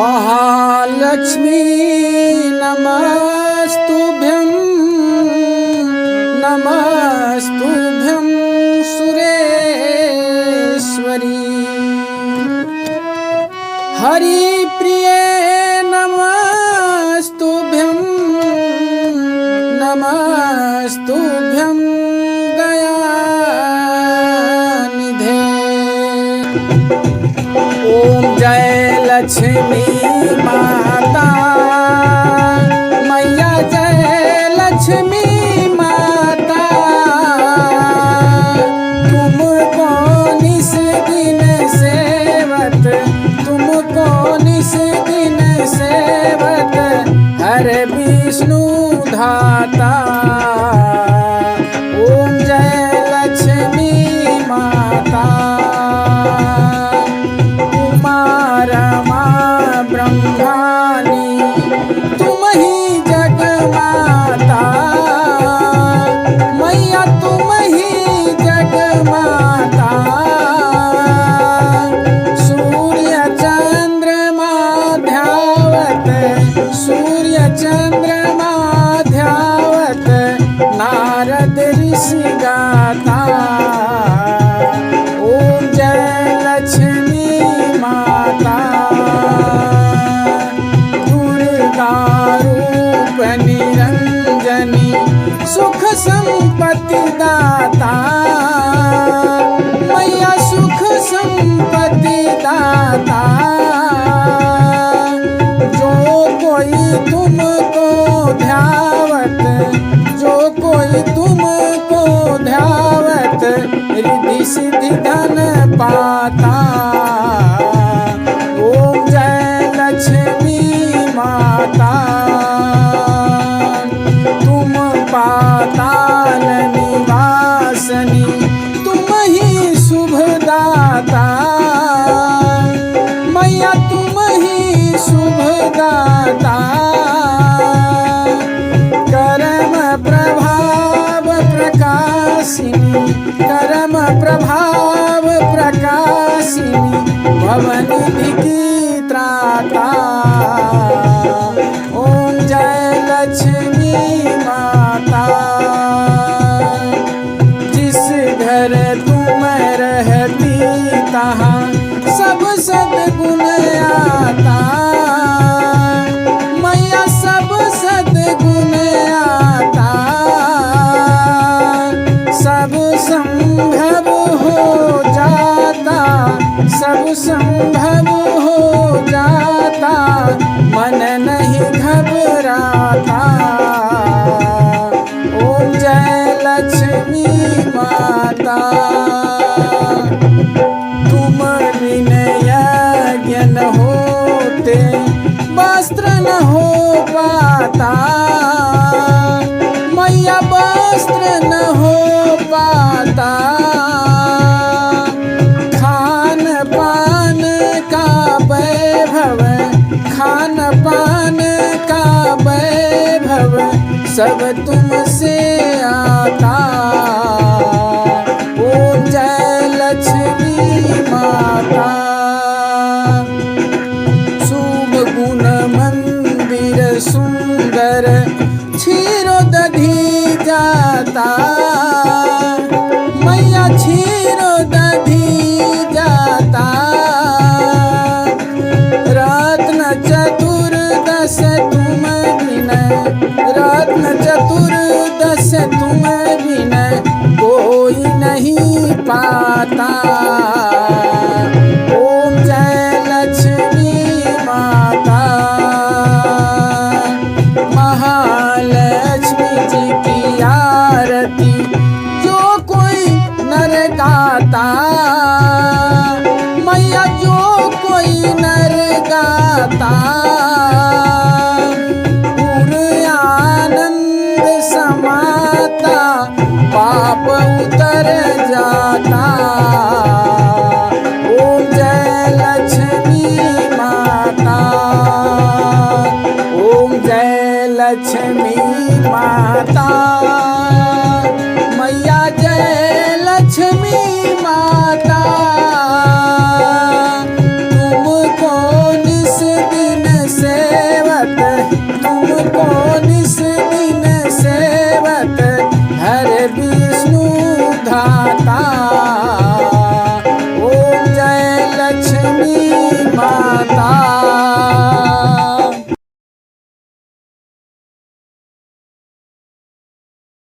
महालक्ष्मी नमस्तुभ्यं नमस्तुभ्यं सुरेश्वरी हरिप्रिये नमस्तुभ्यं नमस्तुभ्यं दयानिधे। ओम जय लक्ष्मी माता मैया जय लक्ष्मी माता तुमको निस दिन सेवत तुमको निस दिन सेवत हर विष्णु धाता। ओम जय लक्ष्मी माता ब्रह्मानी तुम ही जग माता मैया तुम ही जग माता। सूर्य चंद्रमा ध्यावत सूर्य चंद्रमा ध्यावत नारद ऋषि गाता। ओम जय लक्ष्मी माता रूप निरंजनी सुख संपत्ति दाता मैया सुख संपत्ति दाता। जो कोई तुमको ध्यावत जो कोई तुमको ध्यावत रिद्धि सिद्धि धन पाता। ओम जय लक्ष्मी माता तुम पाताल निवासनी तुम ही शुभदाता मैया तुम ही शुभदाता। कर्म प्रभाव प्रकाशिनी कर्म प्रभाव प्रकाशिनी भवनिधि की त्राता। ओम जय लक्ष्मी माता जिस घर तुम रहती तहाँ सब सद्गुण आता मैया सब सद्गुण आता। सब संभव हो जाता सब संभव हो जाता मन नहीं घबराता। ओम जय लक्ष्मी माता तुम बिन यज्ञ न होते वस्त्र न हो पाता मैया वस्त्र न हो पाता। खान पान का वैभव खान पान का वैभव सब तुमसे आता। ओम जय लक्ष्मी माता शुभ गुण मंदिर सुंदर क्षीरो दधी जाता मैया क्षीरो दधी जाता। रत्न चतुर्दश तुम बिन रत्न चतुर्दश तुम बिन कोई नहीं पाता। ओम जय लक्ष्मी माता महालक्ष्मी जी की आरती जो कोई नर गाता मैया जो कोई नर गाता। पूर्ण आनंद समाता पाप उतर जाता।